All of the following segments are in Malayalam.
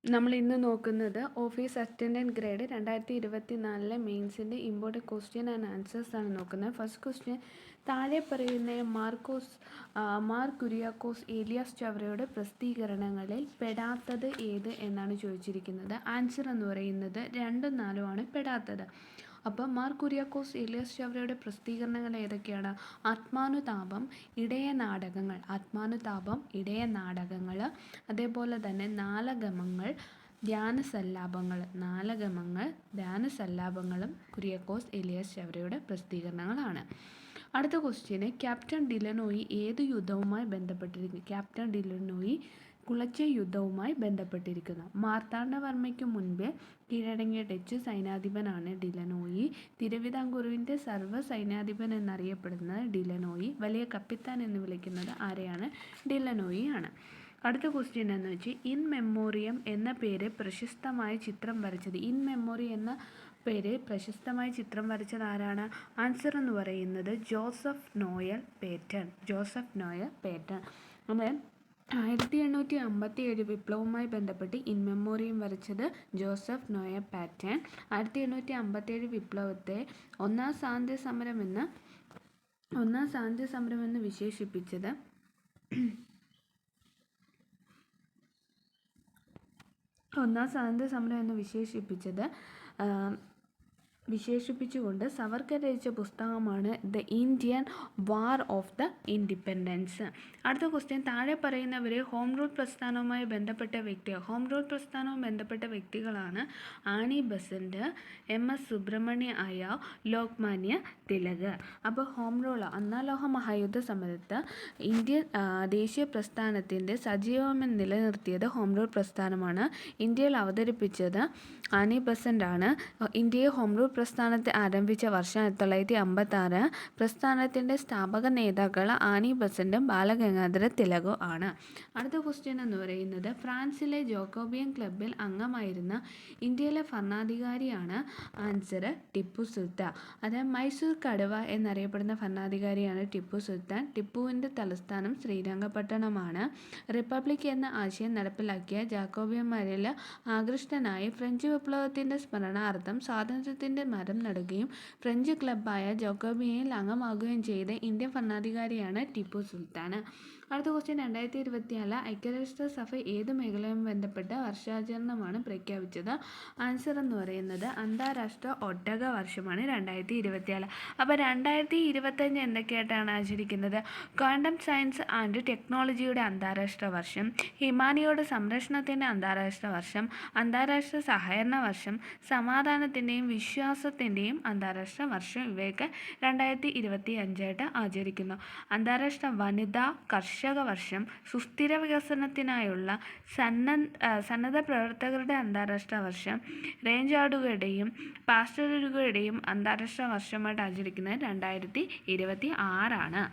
നമ്മൾ ഇന്ന് നോക്കുന്നത് ഓഫീസ് അറ്റൻഡൻറ്റ് ഗ്രേഡ് 2024 മെയിൻസിൻ്റെ ഇമ്പോർട്ടൻറ്റ് ക്വസ്റ്റ്യൻ ആൻഡ് ആൻസേഴ്സ് ആണ് നോക്കുന്നത്. ഫസ്റ്റ് ക്വസ്റ്റ്യൻ, താഴെ പറയുന്ന മാർ കുര്യാക്കോസ് ഏലിയാസ് ചവറയുടെ പ്രസിദ്ധീകരണങ്ങളിൽ പെടാത്തത് ഏത് എന്നാണ് ചോദിച്ചിരിക്കുന്നത്. ആൻസർ എന്ന് പറയുന്നത് 2ഉം 4ഉം ആണ് പെടാത്തത്. അപ്പോൾ മാർ കുര്യാക്കോസ് ഏലിയാസ് ചവറയുടെ പ്രസിദ്ധീകരണങ്ങൾ ഏതൊക്കെയാണ്? ആത്മാനുതാപം, ഇടയ നാടകങ്ങൾ, അതേപോലെ തന്നെ ധ്യാനസല്ലാപങ്ങളും കുര്യാക്കോസ് ഏലിയാസ് ചവറയുടെ പ്രസിദ്ധീകരണങ്ങളാണ്. അടുത്ത ക്വസ്റ്റ്യന്, ക്യാപ്റ്റൻ ഡിലനോയി ഏത് യുദ്ധവുമായി ബന്ധപ്പെട്ടിരിക്കുന്നു? ക്യാപ്റ്റൻ ഡിലനോയി കുളച്ചെ യുദ്ധവുമായി ബന്ധപ്പെട്ടിരിക്കുന്നു. മാർത്താണ്ഡവർമ്മയ്ക്ക് മുൻപ് കീഴടങ്ങിയ ഡച്ച് സൈന്യാധിപനാണ് ഡിലനോയി. തിരുവിതാംകൂറിൻ്റെ സർവ്വ സൈന്യാധിപൻ എന്നറിയപ്പെടുന്ന ഡിലനോയി. വലിയ കപ്പിത്താൻ എന്ന് വിളിക്കുന്നത് ആരെയാണ്? ഡിലനോയി ആണ്. അടുത്ത ക്വസ്റ്റ്യൻ എന്ന് വെച്ച്, ഇൻ മെമ്മോറിയം എന്ന പേര് പ്രശസ്തമായ ചിത്രം വരച്ചത് ആരാണ്? ആൻസർ എന്ന് പറയുന്നത് ജോസഫ് നോയൽ പേറ്റൺ. നമ്മൾ 1857 വിപ്ലവവുമായി ബന്ധപ്പെട്ട് ഇൻ മെമ്മോറിയം വരച്ചത് ജോസഫ് നോയൽ പാറ്റൺ. 1857 വിപ്ലവത്തെ ഒന്നാം സ്വാതന്ത്ര്യ സമരം എന്ന് വിശേഷിപ്പിച്ചത് വിശേഷിപ്പിച്ചുകൊണ്ട് സവർക്കർ രചിച്ച പുസ്തകമാണ് the Indian war of the independence. അടുത്ത ക്വസ്റ്റ്യൻ, താഴെ പറയുന്നവരെ ഹോം റൂൾ പ്രസ്ഥാനവുമായി ബന്ധപ്പെട്ട വ്യക്തികളാണ് Annie Besant, MS Subramania Iyer, Lokmanya Tilak. അപ്പോൾ ഹോം റൂൾ ഒന്നാം മഹായുദ്ധ സമയത്ത് ഇന്ത്യൻ ദേശീയ പ്രസ്ഥാനത്തിൻ്റെ സജീവമായി നിലനിർത്തിയത് ഹോം റൂൾ പ്രസ്ഥാനമാണ്. ഇന്ത്യയിൽ അവതരിപ്പിച്ചത് ആനി ബസന്റ് ആണ്. ഇന്ത്യയെ ഹോം റൂൾ പ്രസ്ഥാനത്തെ ആരംഭിച്ച വർഷം 1956. പ്രസ്ഥാനത്തിൻ്റെ സ്ഥാപക നേതാക്കൾ ആനി ബസന്റും ബാലഗംഗാധര തിലകും ആണ്. അടുത്ത ക്വസ്റ്റ്യൻ എന്ന് പറയുന്നത്, ഫ്രാൻസിലെ ജോക്കോബിയൻ ക്ലബ്ബിൽ അംഗമായിരുന്ന ഇന്ത്യയിലെ ഭരണാധികാരിയാണ്. ആൻസർ ടിപ്പു സുൽത്താൻ. അതായത് മൈസൂർ കടുവ എന്നറിയപ്പെടുന്ന ഭരണാധികാരിയാണ് ടിപ്പു സുൽത്താൻ. ടിപ്പുവിൻ്റെ തലസ്ഥാനം ശ്രീരംഗപട്ടണമാണ്. റിപ്പബ്ലിക് എന്ന ആശയം നടപ്പിലാക്കിയ ജാക്കോബിയന്മാരിൽ ആകൃഷ്ടനായി ഫ്രഞ്ച് വിപ്ലവത്തിൻ്റെ സ്മരണാർത്ഥം സ്വാതന്ത്ര്യത്തിൻ്റെ മരം നടുകയും ഫ്രഞ്ച് ക്ലബ്ബായ ജോക്കോബിയനിൽ അംഗമാകുകയും ചെയ്ത ഇന്ത്യൻ ഭരണാധികാരിയാണ് ടിപ്പു സുൽത്താൻ. അടുത്ത ക്വസ്റ്റ്യൻ, 2024 ഐക്യരാഷ്ട്രസഭ ഏത് മേഖലയുമായി ബന്ധപ്പെട്ട വർഷാചരണമാണ് പ്രഖ്യാപിച്ചത്? ആൻസർ എന്ന് പറയുന്നത് അന്താരാഷ്ട്ര ഒട്ടക വർഷമാണ് 2024. അപ്പോൾ 2025 എന്തൊക്കെയായിട്ടാണ് ആചരിക്കുന്നത്? ക്വാണ്ടം സയൻസ് ആൻഡ് ടെക്നോളജിയുടെ അന്താരാഷ്ട്ര വർഷം, ഹിമാനിയോട് സംരക്ഷണത്തിൻ്റെ അന്താരാഷ്ട്ര വർഷം, അന്താരാഷ്ട്ര സഹകരണ വർഷം, സമാധാനത്തിൻ്റെയും വിശ്വാസത്തിൻ്റെയും അന്താരാഷ്ട്ര വർഷം. ഇവയൊക്കെ 2025 ആചരിക്കുന്നു. അന്താരാഷ്ട്ര വനിതാ കർഷക വർഷം, സുസ്ഥിര വികസനത്തിനായുള്ള സന്നദ്ധ പ്രവർത്തകരുടെ അന്താരാഷ്ട്ര വർഷം, റേഞ്ച് ആടുകളുടെയും പാസ്റ്ററുകളുടെയും അന്താരാഷ്ട്ര വർഷമായിട്ട് ആചരിക്കുന്നത് 2026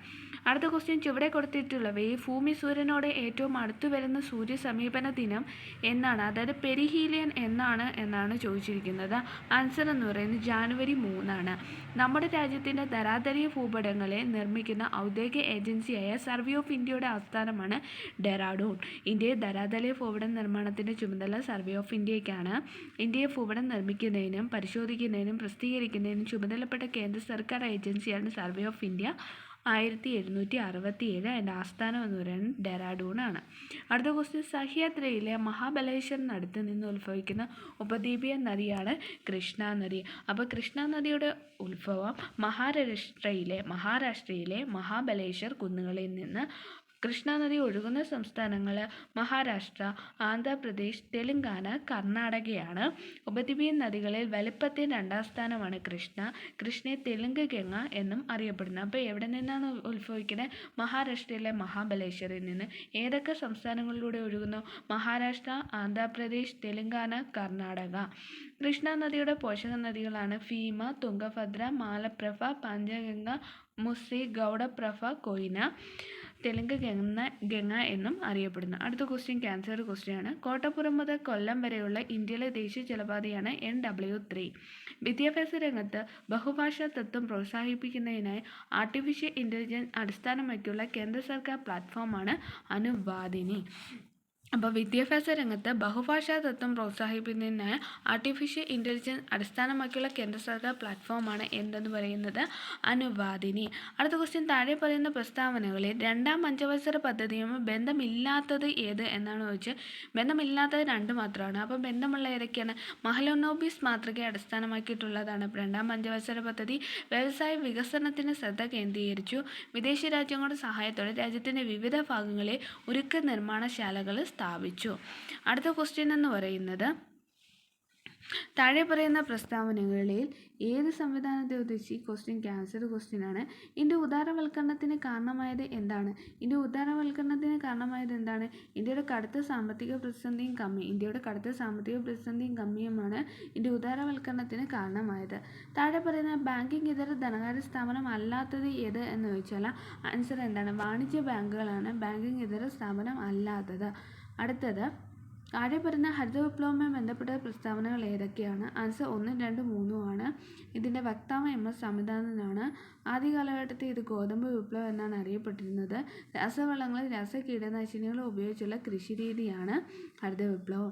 അടുത്ത ക്വസ്റ്റ്യൻ, ചുവടെ കൊടുത്തിട്ടുള്ളവയെ ഭൂമി സൂര്യനോട് ഏറ്റവും അടുത്തു വരുന്ന സൂര്യ സമീപന ദിനം എന്നാണ്, അതായത് പെരിഹീലിയൻ എന്നാണ് ചോദിച്ചിരിക്കുന്നത്. ആൻസർ എന്ന് പറയുന്നത് ജാനുവരി 3 നമ്മുടെ രാജ്യത്തിൻ്റെ ധരാതലീയ ഭൂപടങ്ങളെ നിർമ്മിക്കുന്ന ഔദ്യോഗിക ഏജൻസിയായ സർവേ ഓഫ് ഇന്ത്യയുടെ ആസ്ഥാനമാണ് ഡെറാഡൂൺ. ഇന്ത്യയിൽ ധരാതലീയ ഭൂപട നിർമ്മാണത്തിൻ്റെ ചുമതല സർവേ ഓഫ് ഇന്ത്യയ്ക്കാണ്. ഇന്ത്യയെ ഭൂപടം നിർമ്മിക്കുന്നതിനും പരിശോധിക്കുന്നതിനും പ്രസിദ്ധീകരിക്കുന്നതിനും ചുമതലപ്പെട്ട കേന്ദ്ര സർക്കാർ ഏജൻസിയാണ് സർവേ ഓഫ് ഇന്ത്യ. 1767. അതിൻ്റെ ആസ്ഥാനം എന്ന് പറയുന്നത് ഡെറാഡൂൺ ആണ്. അടുത്ത ക്വസ്റ്റ്യൻ, സഹ്യാദ്രിയിലെ മഹാബലേശ്വറിനടുത്ത് നിന്ന് ഉത്ഭവിക്കുന്ന ഉപദ്വീപീയ നദിയാണ് കൃഷ്ണ നദി. അപ്പോൾ കൃഷ്ണ നദിയുടെ ഉത്ഭവം മഹാരാഷ്ട്രയിലെ മഹാബലേശ്വർ കുന്നുകളിൽ നിന്ന്. കൃഷ്ണ നദി ഒഴുകുന്ന സംസ്ഥാനങ്ങൾ മഹാരാഷ്ട്ര, ആന്ധ്രാപ്രദേശ്, തെലുങ്കാന, കർണാടകയാണ്. ഉപദ്വീപീയ നദികളിൽ വലിപ്പത്തിൽ 2ാം സ്ഥാനമാണ് കൃഷ്ണയെ തെലുങ്ക് ഗംഗ എന്നും അറിയപ്പെടുന്നു. അപ്പോൾ എവിടെ നിന്നാണ് ഉത്ഭവിക്കുന്നത്? മഹാരാഷ്ട്രയിലെ മഹാബലേശ്വറിൽ നിന്ന്. ഏതൊക്കെ സംസ്ഥാനങ്ങളിലൂടെ ഒഴുകുന്നു? മഹാരാഷ്ട്ര, ആന്ധ്രാപ്രദേശ്, തെലുങ്കാന, കർണാടക. കൃഷ്ണ നദിയുടെ പോഷക നദികളാണ് ഭീമ, തുംഗഭദ്ര, മാലപ്രഭ, പഞ്ചഗംഗ, മുസ്സി, ഗൗഡപ്രഭ, കൊയ്ന. തെലുങ്ക് ഗംഗ എന്നും അറിയപ്പെടുന്നു. അടുത്ത ക്വസ്റ്റ്യൻ ക്യാൻസർ ക്വസ്റ്റ്യൻ ആണ്. കോട്ടപ്പുറം മുതൽ കൊല്ലം വരെയുള്ള ഇന്ത്യയിലെ ദേശീയ ജലപാതയാണ് NW3. വിദ്യാഭ്യാസ രംഗത്ത് ബഹുഭാഷാ തത്വം പ്രോത്സാഹിപ്പിക്കുന്നതിനായി ആർട്ടിഫിഷ്യൽ ഇൻ്റലിജൻസ് അടിസ്ഥാനമാക്കിയുള്ള കേന്ദ്ര സർക്കാർ പ്ലാറ്റ്ഫോമാണ് അനുവാദിനി. അപ്പോൾ വിദ്യാഭ്യാസ രംഗത്ത് ബഹുഭാഷാ തത്വം പ്രോത്സാഹിപ്പിക്കുന്നതിനായി ആർട്ടിഫിഷ്യൽ ഇൻ്റലിജൻസ് അടിസ്ഥാനമാക്കിയുള്ള കേന്ദ്ര സർക്കാർ പ്ലാറ്റ്ഫോമാണ് എന്തെന്ന് പറയുന്നത് അനുവാദിനി. അടുത്ത ക്വസ്റ്റ്യൻ, താഴെ പറയുന്ന പ്രസ്താവനകളിൽ രണ്ടാം പഞ്ചവത്സര പദ്ധതിയുമായി ബന്ധമില്ലാത്തത് ഏത് എന്നാണ് ചോദിച്ചത്. ബന്ധമില്ലാത്തത് രണ്ട് മാത്രമാണ്. അപ്പോൾ ബന്ധമുള്ള ഏതൊക്കെയാണ്? മഹലനോബിസ് മാതൃകയെ അടിസ്ഥാനമാക്കിയിട്ടുള്ളതാണ് രണ്ടാം പഞ്ചവത്സര പദ്ധതി. വ്യവസായ വികസനത്തിന് ശ്രദ്ധ കേന്ദ്രീകരിച്ചു. വിദേശ രാജ്യങ്ങളുടെ സഹായത്തോടെ രാജ്യത്തിൻ്റെ വിവിധ ഭാഗങ്ങളിൽ ഉരുക്ക് നിർമ്മാണശാലകൾ സ്ഥാപിച്ചു. അടുത്ത ക്വസ്റ്റ്യൻ എന്ന് പറയുന്നത്, താഴെ പറയുന്ന പ്രസ്താവനകളിൽ ഏത് സംവിധാനത്തെ ഉദ്ദേശിച്ച്? ഈ ക്വസ്റ്റ്യൻ ക്യാൻസൽഡ് ക്വസ്റ്റ്യൻ ആണ്. ഇന്ത്യ ഉദാരവൽക്കരണത്തിന് കാരണമായത് എന്താണ്? ഇന്ത്യയുടെ കടുത്ത സാമ്പത്തിക പ്രതിസന്ധിയും കമ്മിയുമാണ് ഇന്ത്യ ഉദാരവൽക്കരണത്തിന് കാരണമായത്. താഴെ പറയുന്ന ബാങ്കിങ് ഇതര ധനകാര്യ സ്ഥാപനം അല്ലാത്തത് ഏത് എന്ന് ചോദിച്ചാൽ ആൻസർ എന്താണ്? വാണിജ്യ ബാങ്കുകളാണ് ബാങ്കിങ് ഇതര സ്ഥാപനം അല്ലാത്തത്. അടുത്തത്, താഴെ പറയുന്ന ഹരിത വിപ്ലവവുമായി ബന്ധപ്പെട്ട പ്രസ്താവനകൾ ഏതൊക്കെയാണ്? ആൻസർ 1, 2, 3 ആണ്. ഇതിൻ്റെ വക്താവ് MS സ്വാമിനാഥനാണ്. ആദ്യ കാലഘട്ടത്തിൽ ഇത് ഗോതമ്പ് വിപ്ലവം എന്നാണ് അറിയപ്പെട്ടിരുന്നത്. രാസവളങ്ങളും രാസകീടനാശിനികളും ഉപയോഗിച്ചുള്ള കൃഷിരീതിയാണ് ഹരിത വിപ്ലവം.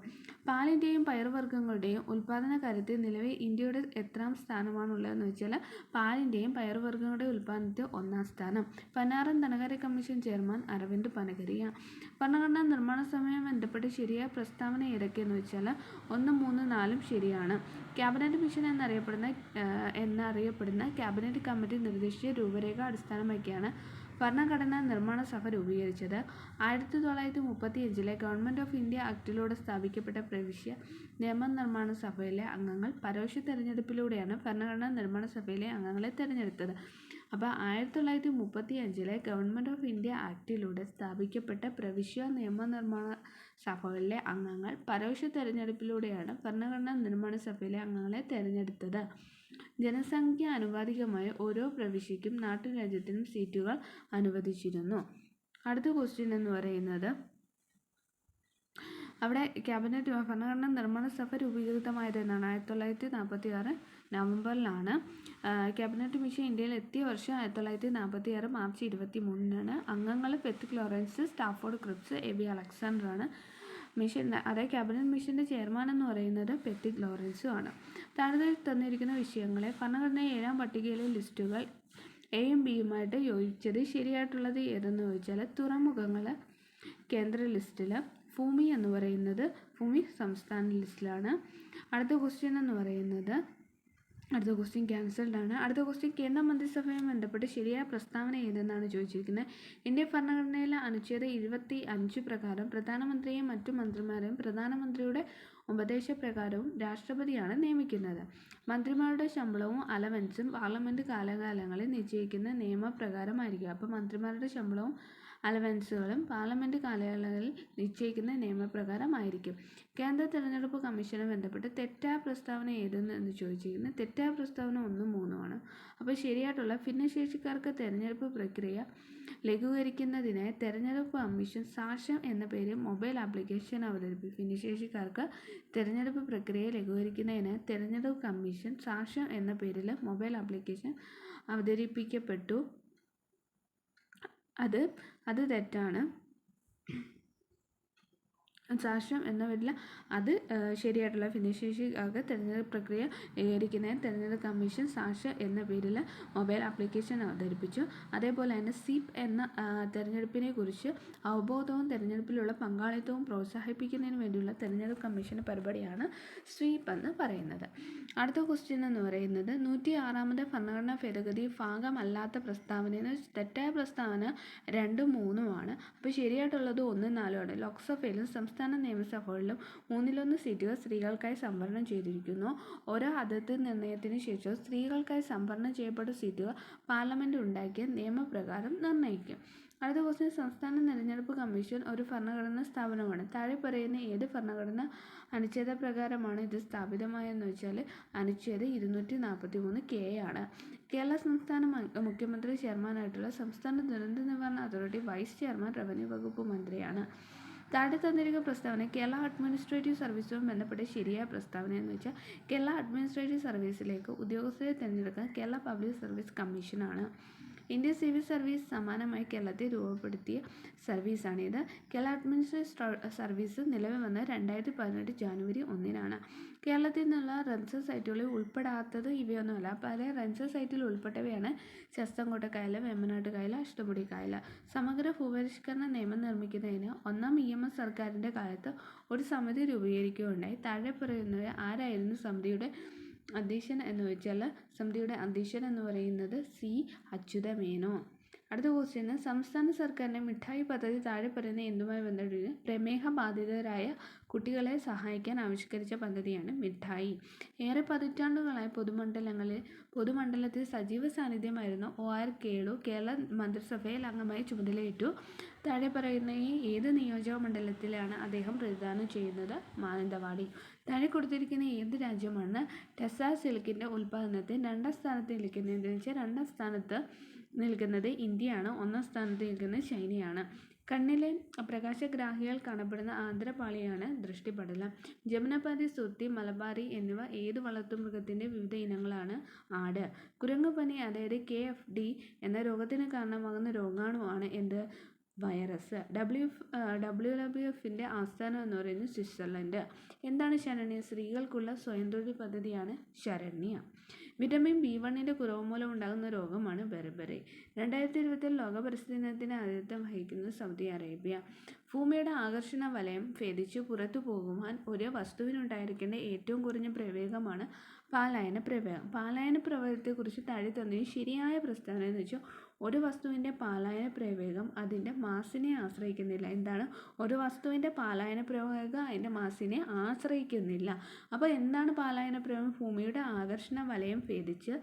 പാലിൻ്റെയും പയറുവർഗ്ഗങ്ങളുടെയും ഉൽപ്പാദന കാര്യത്തിൽ നിലവിൽ ഇന്ത്യയുടെ എത്രാം സ്ഥാനമാണുള്ളതെന്ന് വെച്ചാൽ പാലിൻ്റെയും പയറുവർഗ്ഗങ്ങളുടെ ഉൽപ്പാദനത്തിൽ 1-ാം സ്ഥാനം. 16 ധനകാര്യ കമ്മീഷൻ ചെയർമാൻ അരവിന്ദ് പനഗരിയ. ഭരണഘടനാ നിർമ്മാണ സമയവുമായി ബന്ധപ്പെട്ട് ശരിയായ പ്രസ്താവന ഏതൊക്കെയെന്ന് വെച്ചാൽ 1, 3, 4 ശരിയാണ്. ക്യാബിനറ്റ് മിഷൻ എന്നറിയപ്പെടുന്ന ക്യാബിനറ്റ് കമ്മിറ്റി നിർദ്ദേശിച്ച രൂപരേഖ അടിസ്ഥാനമാക്കിയാണ് ഭരണഘടനാ നിർമ്മാണ സഭ രൂപീകരിച്ചത്. 1935 ഗവൺമെൻറ് ഓഫ് ഇന്ത്യ ആക്ടിലൂടെ സ്ഥാപിക്കപ്പെട്ട പ്രവിശ്യ നിയമനിർമ്മാണ സഭയിലെ അംഗങ്ങൾ പരോക്ഷ തെരഞ്ഞെടുപ്പിലൂടെയാണ് ഭരണഘടനാ നിർമ്മാണ സഭയിലെ അംഗങ്ങളെ തിരഞ്ഞെടുത്തത്. അപ്പോൾ 1935 ഗവൺമെൻറ് ഓഫ് ഇന്ത്യ ആക്ടിലൂടെ സ്ഥാപിക്കപ്പെട്ട പ്രവിശ്യ നിയമനിർമ്മാണ സഭകളിലെ അംഗങ്ങൾ പരോക്ഷ തെരഞ്ഞെടുപ്പിലൂടെയാണ് ഭരണഘടനാ നിർമ്മാണ സഭയിലെ അംഗങ്ങളെ തിരഞ്ഞെടുത്തത്. ജനസംഖ്യ അനുപാതികമായി ഓരോ പ്രവിശ്യയ്ക്കും നാട്ടുരാജ്യത്തിനും സീറ്റുകൾ അനുവദിച്ചിരുന്നു. അടുത്ത ക്വസ്റ്റ്യൻ എന്ന് പറയുന്നത്, അവിടെ ഭരണഘടനാ നിർമ്മാണ സഭ രൂപീകൃതമായത് എന്നാണ് 1946 നവംബറിലാണ്. ക്യാബിനറ്റ് മിഷൻ ഇന്ത്യയിൽ എത്തിയ വർഷം 1946 മാർച്ച് 23 അംഗങ്ങൾ Pethick Lawrence, Stafford Cripps, A B Alexander ആണ്. ക്യാബിനറ്റ് മിഷൻ്റെ ചെയർമാൻ എന്ന് പറയുന്നത് പെത്തിക് ലോറൻസും ആണ്. താഴെ തന്നിരിക്കുന്ന വിഷയങ്ങളെ ഭരണഘടനയുടെ 7-ാം പട്ടികയിലെ ലിസ്റ്റുകൾ എയും ബിയുമായിട്ട് യോജിച്ചത് ശരിയായിട്ടുള്ളത് ഏതെന്ന് ചോദിച്ചാൽ തുറമുഖങ്ങൾ കേന്ദ്ര ലിസ്റ്റിൽ, ഭൂമി എന്ന് പറയുന്നത് ഭൂമി സംസ്ഥാന ലിസ്റ്റിലാണ്. അടുത്ത ക്വസ്റ്റ്യൻ ക്യാൻസൽഡ് ആണ്. അടുത്ത ക്വസ്റ്റ്യൻ, കേന്ദ്ര മന്ത്രിസഭയുമായി ബന്ധപ്പെട്ട് ശരിയായ പ്രസ്താവന ഏതെന്നാണ് ചോദിച്ചിരിക്കുന്നത്. ഇന്ത്യൻ ഭരണഘടനയിലെ അനുച്ഛേദം 25 പ്രകാരം പ്രധാനമന്ത്രിയെയും മറ്റു മന്ത്രിമാരെയും പ്രധാനമന്ത്രിയുടെ ഉപദേശപ്രകാരവും രാഷ്ട്രപതിയാണ് നിയമിക്കുന്നത്. മന്ത്രിമാരുടെ ശമ്പളവും അലവൻസും പാർലമെൻറ്റ് കാലാകാലങ്ങളിൽ നിശ്ചയിക്കുന്ന നിയമപ്രകാരമായിരിക്കും. അപ്പോൾ മന്ത്രിമാരുടെ ശമ്പളവും അലവൻസുകളും പാർലമെൻറ്റ് കാലയളവിൽ നിശ്ചയിക്കുന്ന നിയമപ്രകാരമായിരിക്കും. കേന്ദ്ര തെരഞ്ഞെടുപ്പ് കമ്മീഷനെ ബന്ധപ്പെട്ട് തെറ്റായ പ്രസ്താവന ഏതെന്ന് ചോദിച്ചിരിക്കുന്നത്. തെറ്റായ പ്രസ്താവന 1, 3 ആണ്. അപ്പോൾ ശരിയായിട്ടുള്ള, ഭിന്നശേഷിക്കാർക്ക് തെരഞ്ഞെടുപ്പ് പ്രക്രിയ ലഘൂകരിക്കുന്നതിനായി തെരഞ്ഞെടുപ്പ് കമ്മീഷൻ സാക്ഷ്യം എന്ന പേരിൽ മൊബൈൽ ആപ്ലിക്കേഷൻ അവതരിപ്പിച്ചു. ഭിന്നശേഷിക്കാർക്ക് തെരഞ്ഞെടുപ്പ് പ്രക്രിയ ലഘൂകരിക്കുന്നതിനായി തെരഞ്ഞെടുപ്പ് കമ്മീഷൻ സാക്ഷ്യം എന്ന പേരിൽ മൊബൈൽ ആപ്ലിക്കേഷൻ അവതരിപ്പിക്കപ്പെട്ടു. അത് തെറ്റാണ്. സാക്ഷ്യം എന്ന പേരിൽ അത് ശരിയായിട്ടുള്ള, ഭിന്നശേഷിക്കാർക്ക് തെരഞ്ഞെടുപ്പ് പ്രക്രിയ ലഘൂകരിക്കുന്നതിന് തെരഞ്ഞെടുപ്പ് കമ്മീഷൻ സാക്ഷ്യം എന്ന പേരിൽ മൊബൈൽ ആപ്ലിക്കേഷൻ അവതരിപ്പിച്ചു. അതേപോലെ തന്നെ സ്വീപ്പ് എന്ന തെരഞ്ഞെടുപ്പിനെ കുറിച്ച് അവബോധവും തെരഞ്ഞെടുപ്പിലുള്ള പങ്കാളിത്തവും പ്രോത്സാഹിപ്പിക്കുന്നതിന് വേണ്ടിയുള്ള തെരഞ്ഞെടുപ്പ് കമ്മീഷൻ്റെ പരിപാടിയാണ് സ്വീപ്പ് എന്ന് പറയുന്നത്. അടുത്ത ക്വസ്റ്റ്യൻ എന്ന് പറയുന്നത്, 106ാമത് ഭരണഘടനാ ഭേദഗതി ഭാഗമല്ലാത്ത പ്രസ്താവന. തെറ്റായ പ്രസ്താവന 2, 3 ആണ്. അപ്പോൾ ശരിയായിട്ടുള്ളത് 1, 4 ആണ്. ലോക്സഭയിലും സംസ്ഥാന നിയമസഭകളിലും 1/3 സീറ്റുകൾ സ്ത്രീകൾക്കായി സംവരണം ചെയ്തിരിക്കുന്നു. ഓരോ അതിർത്തി നിർണയത്തിന് ശേഷവും സ്ത്രീകൾക്കായി സംവരണം ചെയ്യപ്പെട്ട സീറ്റുകൾ പാർലമെൻറ്റ് ഉണ്ടാക്കിയ നിയമപ്രകാരം നിർണ്ണയിക്കും. അടുത്ത ക്വസ്റ്റ്യൻ, സംസ്ഥാന തെരഞ്ഞെടുപ്പ് കമ്മീഷൻ ഒരു ഭരണഘടനാ സ്ഥാപനമാണ്. താഴെ പറയുന്ന ഏത് ഭരണഘടനാ അനുച്ഛേദ പ്രകാരമാണ് ഇത് സ്ഥാപിതമായെന്ന് വെച്ചാൽ അനുച്ഛേദം 243K ആണ്. കേരള സംസ്ഥാന മുഖ്യമന്ത്രി ചെയർമാനായിട്ടുള്ള സംസ്ഥാന ദുരന്ത നിവാരണ അതോറിറ്റി വൈസ് ചെയർമാൻ റവന്യൂ വകുപ്പ് മന്ത്രിയാണ്. താഴെ തന്നിരിക്കുന്ന പ്രസ്താവന കേരള അഡ്മിനിസ്ട്രേറ്റീവ് സർവീസുമായി ബന്ധപ്പെട്ട് ശരിയായ പ്രസ്താവന എന്ന് വെച്ചാൽ കേരള അഡ്മിനിസ്ട്രേറ്റീവ് സർവീസിലേക്ക് ഉദ്യോഗസ്ഥരെ തിരഞ്ഞെടുക്കാൻ കേരള പബ്ലിക് സർവീസ് കമ്മീഷനാണ്. ഇന്ത്യൻ സിവിൽ സർവീസ് സമാനമായി കേരളത്തിൽ രൂപപ്പെടുത്തിയ സർവീസാണിത്. കേരള അഡ്മിനിസ്ട്രേറ്റീവ് സർവീസ് നിലവിൽ വന്ന 2018 ജനുവരി 1-നാണ്. കേരളത്തിൽ നിന്നുള്ള റംസർ സൈറ്റുകളിൽ ഉൾപ്പെടാത്തത് ഇവയൊന്നുമല്ല. പല റംസർ സൈറ്റിൽ ഉൾപ്പെട്ടവയാണ് ശാസ്താംകോട്ട കായൽ, വേമ്പനാട്ട് കായൽ, അഷ്ടമുടി കായൽ. സമഗ്ര ഭൂപരിഷ്കരണ നിയമം നിർമ്മിക്കുന്നതിന് 1-ാം EMS സർക്കാരിൻ്റെ കാലത്ത് ഒരു സമിതി രൂപീകരിക്കുകയുണ്ടായി. താഴെ പറയുന്നവ ആരായിരുന്നു സമിതിയുടെ അധ്യക്ഷൻ സമിതിയുടെ അധ്യക്ഷൻ എന്ന് പറയുന്നത് C. അച്യുതമേനോൻ. അടുത്ത ക്വസ്റ്റ്യൻ, സംസ്ഥാന സർക്കാരിൻ്റെ മിഠായി പദ്ധതി താഴെ പറയുന്ന എന്തുമായി ബന്ധപ്പെട്ട്? പ്രമേഹ ബാധിതരായ കുട്ടികളെ സഹായിക്കാൻ ആവിഷ്കരിച്ച പദ്ധതിയാണ് മിഠായി. ഏറെ പതിറ്റാണ്ടുകളായി പൊതുമണ്ഡലത്തിൽ സജീവ സാന്നിധ്യമായിരുന്ന OR കേളു കേരള മന്ത്രിസഭയിൽ അംഗമായി ചുമതലയേറ്റു. താഴെ പറയുന്ന ഏത് നിയോജക മണ്ഡലത്തിലാണ് അദ്ദേഹം പ്രതിദാനം ചെയ്യുന്നത്? മാനന്തവാടി. താഴെ കൊടുത്തിരിക്കുന്ന ഏത് രാജ്യമാണ് ടെക്സാസ് സിൽക്കിൻ്റെ ഉൽപ്പാദനത്തിൽ 2-ാം സ്ഥാനത്ത് നിൽക്കുന്നത്? എന്ന് വെച്ചാൽ 2-ാം സ്ഥാനത്ത് നിൽക്കുന്നത് ഇന്ത്യയാണ്, 1-ാം സ്ഥാനത്ത് നിൽക്കുന്നത് ചൈനയാണ്. കണ്ണിലെ പ്രകാശഗ്രാഹികൾ കാണപ്പെടുന്ന ആന്തരപാളിയാണ് ദൃഷ്ടിപടലം. ജമുനാപാരി, സുർത്തി, മലബാരി എന്നിവ ഏത് വളർത്തുമൃഗത്തിൻ്റെ വിവിധ ഇനങ്ങളാണ്? ആട്. കുരങ്ങുപനി അതായത് KFD എന്ന രോഗത്തിന് കാരണമാകുന്ന രോഗാണുവാണ് എന്ത്? വൈറസ്. WWFിൻ്റെ ആസ്ഥാനം എന്ന് പറയുന്നത് സ്വിറ്റ്സർലൻഡ്. എന്താണ് ശരണ്യ? സ്ത്രീകൾക്കുള്ള സ്വയം തൊഴിൽ പദ്ധതിയാണ് ശരണ്യ. വിറ്റമിൻ B1ൻ്റെ കുറവ് മൂലം ഉണ്ടാകുന്ന രോഗമാണ് ബെർബറി. 2020 ലോക പരിസ്ഥിതി ദിനത്തിന് ആതിഥ്യം വഹിക്കുന്നത് സൗദി അറേബ്യ. ഭൂമിയുടെ ആകർഷണ വലയം ഭേദിച്ച് പുറത്തു പോകുവാൻ ഒരു വസ്തുവിനുണ്ടായിരിക്കേണ്ട ഏറ്റവും കുറഞ്ഞ പ്രവേഗമാണ് പാലായന പ്രവേഗം. പാലായന പ്രവേഗത്തെക്കുറിച്ച് താഴെ തന്നതിന് ശരിയായ പ്രസ്താവന എന്ന് വെച്ചാൽ ഒരു വസ്തുവിൻ്റെ പാലായന പ്രവേഗം അതിൻ്റെ മാസിനെ ആശ്രയിക്കുന്നില്ല. എന്താണ്? ഒരു വസ്തുവിൻ്റെ പാലായന പ്രവേഗം അതിൻ്റെ മാസിനെ ആശ്രയിക്കുന്നില്ല. അപ്പോൾ എന്താണ് പാലായന പ്രവേഗം? ഭൂമിയുടെ ആകർഷണ വലയം ഭേദിച്ച്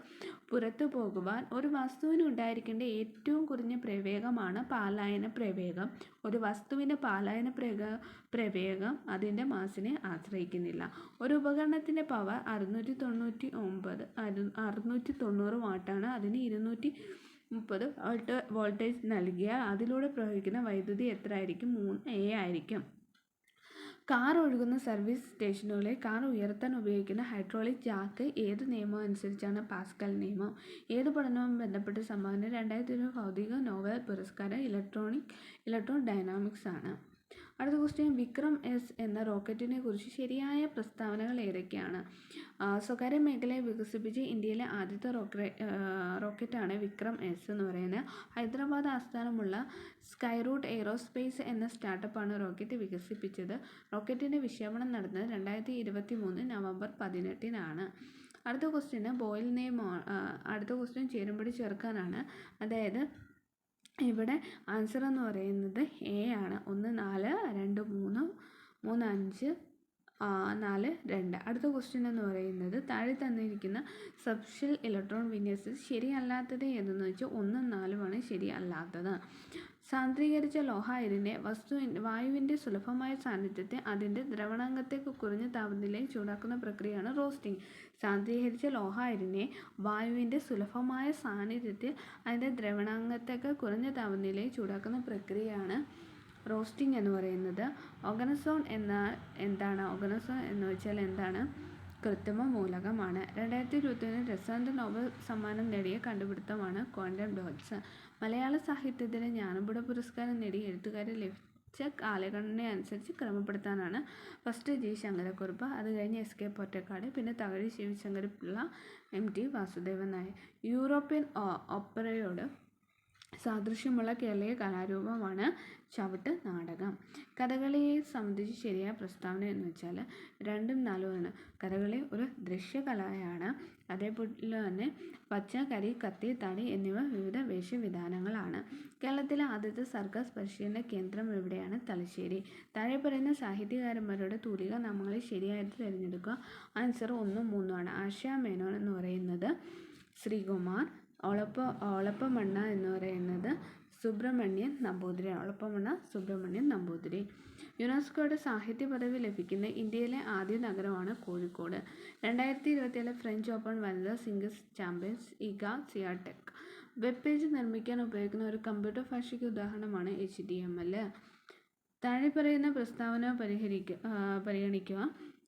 പുറത്തു പോകുവാൻ ഒരു വസ്തുവിന് ഉണ്ടായിരിക്കേണ്ട ഏറ്റവും കുറഞ്ഞ പ്രവേഗമാണ് പാലായന പ്രവേഗം. ഒരു വസ്തുവിൻ്റെ പാലായന പ്രവേഗം അതിൻ്റെ മാസിനെ ആശ്രയിക്കുന്നില്ല. ഒരു ഉപകരണത്തിൻ്റെ പവർ 690 വാട്ടാണ്. അതിന് 230 വോൾട്ടേജ് നൽകിയാൽ അതിലൂടെ പ്രവഹിക്കുന്ന വൈദ്യുതി എത്ര ആയിരിക്കും? 3A ആയിരിക്കും. കാർ ഒഴുകുന്ന സർവീസ് സ്റ്റേഷനുകളിൽ കാർ ഉയർത്താൻ ഉപയോഗിക്കുന്ന ഹൈഡ്രോളിക് ജാക്ക് ഏത് നിയമം അനുസരിച്ചാണ്? പാസ്കൽ നിയമം. ഏത് പഠനവുമായി ബന്ധപ്പെട്ട് സംഭാവന? 2020 ഭൗതിക നോബൽ പുരസ്കാരം ഇലക്ട്രോൺ ഡൈനാമിക്സ് ആണ്. അടുത്ത ക്വസ്റ്റ്യൻ, വിക്രം എസ് എന്ന റോക്കറ്റിനെ കുറിച്ച് ശരിയായ പ്രസ്താവനകൾ ഏതൊക്കെയാണ്? സ്വകാര്യ മേഖലയെ വികസിപ്പിച്ച് ഇന്ത്യയിലെ ആദ്യത്തെ റോക്കറ്റാണ് വിക്രം എസ് എന്ന് പറയുന്നത്. ഹൈദരാബാദ് ആസ്ഥാനമുള്ള സ്കൈറൂട്ട് എയ്റോസ്പേസ് എന്ന സ്റ്റാർട്ടപ്പാണ് റോക്കറ്റ് വികസിപ്പിച്ചത്. റോക്കറ്റിൻ്റെ വിക്ഷേപണം നടന്നത് 2023 നവംബർ 18-നാണ്. അടുത്ത ക്വസ്റ്റ്യൻ ബോയിൽ നെയിം. അടുത്ത ക്വസ്റ്റ്യൻ ചേരുംപടി ചേർക്കാനാണ്. അതായത് ഇവിടെ ആൻസർ എന്ന് പറയുന്നത് A ആണ്. 1 4 2 3 3 5 4 2. അടുത്ത ക്വസ്റ്റ്യൻ എന്ന് പറയുന്നത് താഴെ തന്നിരിക്കുന്ന സബ്ഷെൽ ഇലക്ട്രോൺ വിന്യാസത്തിൽ ശരിയല്ലാത്തത് ഏതെന്ന് വെച്ചാൽ 1 4 ശരിയല്ലാത്തത്. സാന്ദ്രീകരിച്ച ലോഹ അയിരിനെ വായുവിൻ്റെ സുലഭമായ സാന്നിധ്യത്തെ അതിൻ്റെ ദ്രവണാംഗത്തേക്ക് കുറഞ്ഞ താപനിലയിൽ ചൂടാക്കുന്ന പ്രക്രിയയാണ് റോസ്റ്റിംഗ്. സാന്ദ്രീകരിച്ച ലോഹ അയിരിനെ വായുവിൻ്റെ സുലഭമായ സാന്നിധ്യത്തിൽ അതിൻ്റെ ദ്രവണാംഗത്തേക്ക് കുറഞ്ഞ താപനിലയിൽ ചൂടാക്കുന്ന പ്രക്രിയയാണ് റോസ്റ്റിംഗ് എന്ന് പറയുന്നത്. ഓർഗനസോൺ എന്താണ്? ഓർഗനസോൺ എന്ന് വെച്ചാൽ എന്താണ്? കൃത്രിമ മൂലകമാണ്. 2021 രസായന നോബൽ സമ്മാനം നേടിയ കണ്ടുപിടുത്തമാണ് ക്വാണ്ടം ഡോട്ട്സ്. മലയാള സാഹിത്യത്തിന് ജ്ഞാനപീഠ പുരസ്കാരം നേടിയ എഴുത്തുകാരെ ലഭിച്ച കാലഘടന അനുസരിച്ച് ക്രമപ്പെടുത്താനാണ്. First G. ശങ്കരക്കുറുപ്പ്, അത് കഴിഞ്ഞ് SK പൊറ്റക്കാട്, പിന്നെ തകഴി ശിവശങ്കരപിള്ള, MT വാസുദേവൻ നായർ. യൂറോപ്യൻ ഓപ്പറയോട് സാദൃശ്യമുള്ള കേരളീയ കലാരൂപമാണ് ചവിട്ട് നാടകം. കഥകളിയെ സംബന്ധിച്ച് ശരിയായ പ്രസ്താവന എന്ന് വെച്ചാൽ 2ഉം 4ഉമാണ്. കഥകളി ഒരു ദൃശ്യകലയാണ്. അതേപോലെ തന്നെ പച്ച, കരി, കത്തി, തടി എന്നിവ വിവിധ വേഷവിധാനങ്ങളാണ്. കേരളത്തിലെ ആദ്യത്തെ സർക്കസ് പരിശീലന കേന്ദ്രം എവിടെയാണ്? തലശ്ശേരി. താഴെ പറയുന്ന സാഹിത്യകാരന്മാരുടെ തൂലിക നാമങ്ങളെ ശരിയായിട്ട് തിരഞ്ഞെടുക്കുക. ആൻസർ 1ഉം 3ഉമാണ്. ആശാ മേനോൻ എന്ന് പറയുന്നത് ശ്രീകുമാർ. ഒളപ്പമണ്ണ എന്ന് പറയുന്നത് സുബ്രഹ്മണ്യൻ നമ്പൂതിരി. യുനെസ്കോയുടെ സാഹിത്യ പദവി ലഭിക്കുന്ന ഇന്ത്യയിലെ ആദ്യ നഗരമാണ് കോഴിക്കോട്. 2027 ഫ്രഞ്ച് ഓപ്പൺ വനിതാ singles champions Iga സിയാടെക്. Web page നിർമ്മിക്കാൻ ഉപയോഗിക്കുന്ന ഒരു കമ്പ്യൂട്ടർ ഭാഷയ്ക്ക് ഉദാഹരണമാണ് HTML. താഴെ പറയുന്ന പ്രസ്താവന പരിഗണിക്കുക.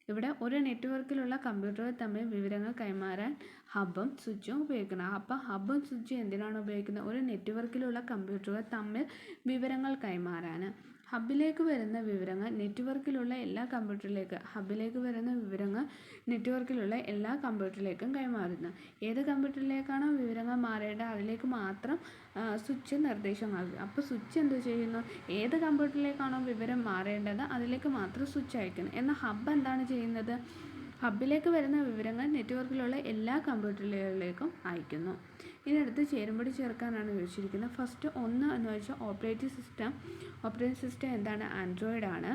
ഇവിടെ ഒരു നെറ്റ്വർക്കിലുള്ള കമ്പ്യൂട്ടറുകൾ തമ്മിൽ വിവരങ്ങൾ കൈമാറാൻ ഹബ്ബും സ്വിച്ചും ഉപയോഗിക്കണം. അപ്പം ഹബ്ബും സ്വിച്ചും എന്തിനാണ് ഉപയോഗിക്കുന്നത്? ഒരു നെറ്റ്വർക്കിലുള്ള കമ്പ്യൂട്ടറുകൾ തമ്മിൽ വിവരങ്ങൾ കൈമാറാൻ. ഹബ്ബിലേക്ക് വരുന്ന വിവരങ്ങൾ നെറ്റ്വർക്കിലുള്ള എല്ലാ കമ്പ്യൂട്ടറിലേക്കും കൈമാറുന്നു. ഏത് കമ്പ്യൂട്ടറിലേക്കാണോ വിവരങ്ങൾ മാറേണ്ടത് അതിലേക്ക് മാത്രം സ്വിച്ച് നിർദ്ദേശം നൽകും. അപ്പോൾ സ്വിച്ച് എന്ത് ചെയ്യുന്നു? ഏത് കമ്പ്യൂട്ടറിലേക്കാണോ വിവരം മാറേണ്ടത് അതിലേക്ക് മാത്രം സ്വിച്ച് അയക്കുന്നു. എന്നാൽ ഹബ്ബ് എന്താണ് ചെയ്യുന്നത്? ഹബ്ബിലേക്ക് വരുന്ന വിവരങ്ങൾ നെറ്റ്വർക്കിലുള്ള എല്ലാ കമ്പ്യൂട്ടറുകളിലേക്കും അയക്കുന്നു. ഇനി അടുത്ത് ചേരുംപടി ചേർക്കാനാണ് ചോദിച്ചിരിക്കുന്നത്. ഫസ്റ്റ് 1 എന്ന് വെച്ചാൽ ഓപ്പറേറ്റിംഗ് സിസ്റ്റം എന്താണ്? ആൻഡ്രോയിഡ് ആണ്.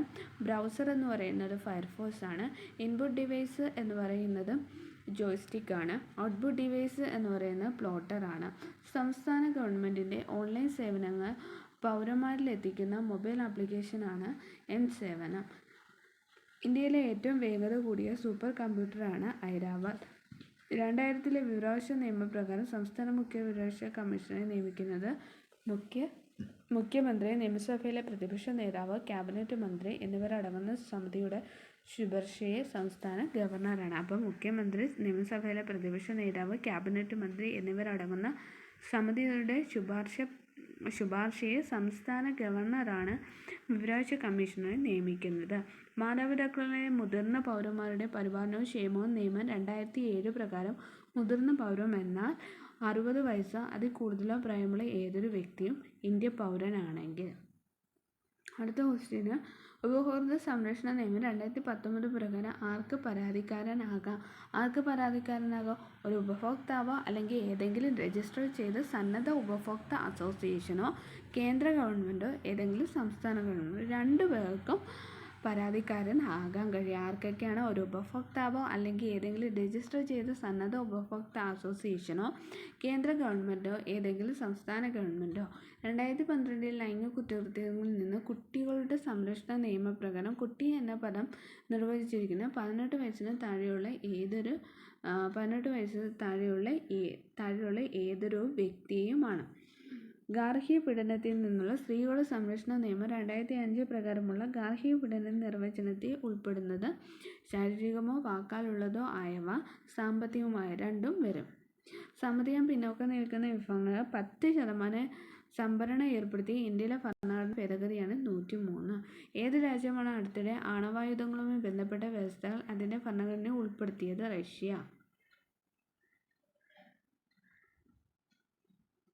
ബ്രൗസർ എന്ന് പറയുന്നത് ഫയർഫോക്സ് ആണ്. ഇൻപുട്ട് ഡിവൈസ് എന്ന് പറയുന്നത് ജോയ്സ്റ്റിക് ആണ്. ഔട്ട്പുട്ട് ഡിവൈസ് എന്ന് പറയുന്നത് പ്ലോട്ടർ ആണ്. സംസ്ഥാന ഗവൺമെൻറ്റിൻ്റെ ഓൺലൈൻ സേവനങ്ങൾ പൗരന്മാരിൽ എത്തിക്കുന്ന മൊബൈൽ ആപ്ലിക്കേഷനാണ് M7. ഇന്ത്യയിലെ ഏറ്റവും വേഗത കൂടിയ സൂപ്പർ കമ്പ്യൂട്ടറാണ് ഐരാവത്. 2000 വിവരാവകാശ നിയമപ്രകാരം സംസ്ഥാന മുഖ്യ വിവരാവകാശ കമ്മീഷണറെ നിയമിക്കുന്നത് മുഖ്യമന്ത്രി, നിയമസഭയിലെ പ്രതിപക്ഷ നേതാവ്, ക്യാബിനറ്റ് മന്ത്രി എന്നിവരടങ്ങുന്ന സമിതിയുടെ ശുപാർശയെ സംസ്ഥാന ഗവർണറാണ്. അപ്പം മുഖ്യമന്ത്രി, നിയമസഭയിലെ പ്രതിപക്ഷ നേതാവ്, ക്യാബിനറ്റ് മന്ത്രി എന്നിവരടങ്ങുന്ന സമിതിയുടെ ശുപാർശയെ സംസ്ഥാന ഗവർണറാണ് വിവരാവകാശ കമ്മീഷണറെ നിയമിക്കുന്നത്. മാതാപിതാക്കളിലെ മുതിർന്ന പൗരന്മാരുടെ പരിപാലനവും ക്ഷേമവും നിയമം 2007 പ്രകാരം മുതിർന്ന പൗരൻ എന്നാൽ 60 വയസ്സോ അതിൽ കൂടുതലോ പ്രായമുള്ള ഏതൊരു വ്യക്തിയും ഇന്ത്യ പൗരനാണെങ്കിൽ. അടുത്ത ക്വസ്റ്റ്യന് ഉപഭോക്തൃ സംരക്ഷണ നിയമം 2019 പ്രകാരം ആർക്ക് പരാതിക്കാരനാകാം? ഒരു ഉപഭോക്താവോ അല്ലെങ്കിൽ ഏതെങ്കിലും രജിസ്റ്റർ ചെയ്ത സന്നദ്ധ ഉപഭോക്തൃ അസോസിയേഷനോ, കേന്ദ്ര ഗവൺമെൻറ്റോ ഏതെങ്കിലും സംസ്ഥാന ഗവൺമെൻറ്റോ, 2 പേർക്കും പരാതിക്കാരനാകാൻ കഴിയും. ആർക്കൊക്കെയാണ്? ഒരു ഉപഭോക്താവോ അല്ലെങ്കിൽ ഏതെങ്കിലും രജിസ്റ്റർ ചെയ്ത സന്നദ്ധ ഉപഭോക്തൃ അസോസിയേഷനോ, കേന്ദ്ര ഗവൺമെൻറ്റോ ഏതെങ്കിലും സംസ്ഥാന ഗവൺമെൻറ്റോ. 2012 ലൈംഗിക കുറ്റകൃത്യങ്ങളിൽ നിന്ന് കുട്ടികളുടെ സംരക്ഷണ നിയമപ്രകാരം കുട്ടി എന്ന പദം നിർവചിച്ചിരിക്കുന്നത് 18 വയസ്സിന് താഴെയുള്ള ഏതൊരു വ്യക്തിയുമാണ്. ഗാർഹിക പീഡനത്തിൽ നിന്നുള്ള സ്ത്രീകളുടെ സംരക്ഷണ നിയമം 2005 പ്രകാരമുള്ള ഗാർഹിക പീഡന നിർവചനത്തിൽ ഉൾപ്പെടുന്നത് ശാരീരികമോ വാക്കാലുള്ളതോ ആയവ, സാമ്പത്തികമായ രണ്ടും വരും. സാമ്പത്തികം പിന്നോക്കം നിൽക്കുന്ന വിഭാഗങ്ങൾക്ക് 10% സംവരണം ഏർപ്പെടുത്തിയ ഇന്ത്യയിലെ ഭരണഘടന ഭേദഗതിയാണ് 103. ഏത് രാജ്യമാണ് അടുത്തിടെ ആണവായുധങ്ങളുമായി ബന്ധപ്പെട്ട വ്യവസ്ഥകൾ അതിൻ്റെ ഭരണഘടനയിൽ ഉൾപ്പെടുത്തിയത്? റഷ്യ.